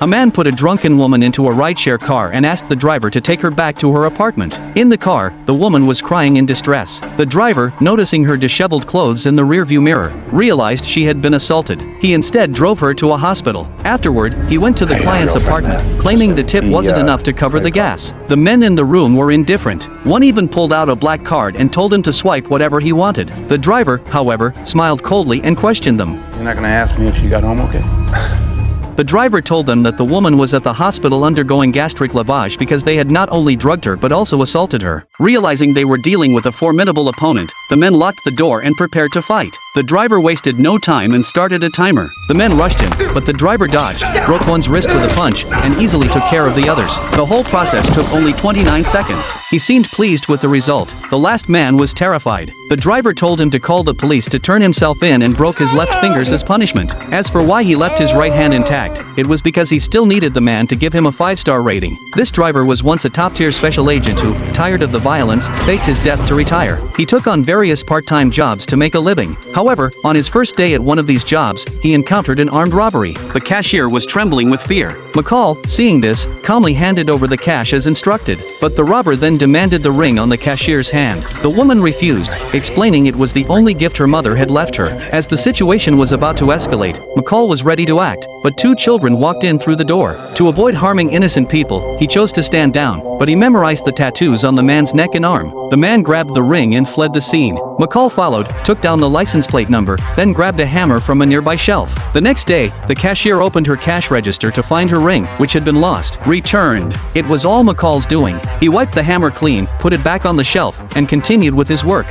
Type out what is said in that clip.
A man put a drunken woman into a rideshare car and asked the driver to take her back to her apartment. In the car, the woman was crying in distress. The driver, noticing her disheveled clothes in the rearview mirror, realized she had been assaulted. He instead drove her to a hospital. Afterward, he went to the client's apartment, claiming the tip wasn't enough to cover the gas. The men in the room were indifferent. One even pulled out a black card and told him to swipe whatever he wanted. The driver, however, smiled coldly and questioned them. You're not gonna ask me if she got home okay? The driver told them that the woman was at the hospital undergoing gastric lavage because they had not only drugged her but also assaulted her. Realizing they were dealing with a formidable opponent, the men locked the door and prepared to fight. The driver wasted no time and started a timer. The men rushed him, but the driver dodged, broke one's wrist with a punch, and easily took care of the others. The whole process took only 29 seconds. He seemed pleased with the result. The last man was terrified. The driver told him to call the police to turn himself in and broke his left fingers as punishment. As for why he left his right hand intact, it was because he still needed the man to give him a 5-star rating. This driver was once a top-tier special agent who, tired of the violence, faked his death to retire. He took on various part-time jobs to make a living. However, on his first day at one of these jobs, he encountered an armed robbery. The cashier was trembling with fear. McCall, seeing this, calmly handed over the cash as instructed, but the robber then demanded the ring on the cashier's hand. The woman refused, explaining it was the only gift her mother had left her. As the situation was about to escalate, McCall was ready to act, but two children walked in through the door. To avoid harming innocent people, he chose to stand down, but he memorized the tattoos on the man's neck and arm. The man grabbed the ring and fled the scene. McCall followed, took down the license plate number, then grabbed a hammer from a nearby shelf. The next day, the cashier opened her cash register to find her ring, which had been lost, returned. It was all McCall's doing. He wiped the hammer clean, put it back on the shelf, and continued with his work.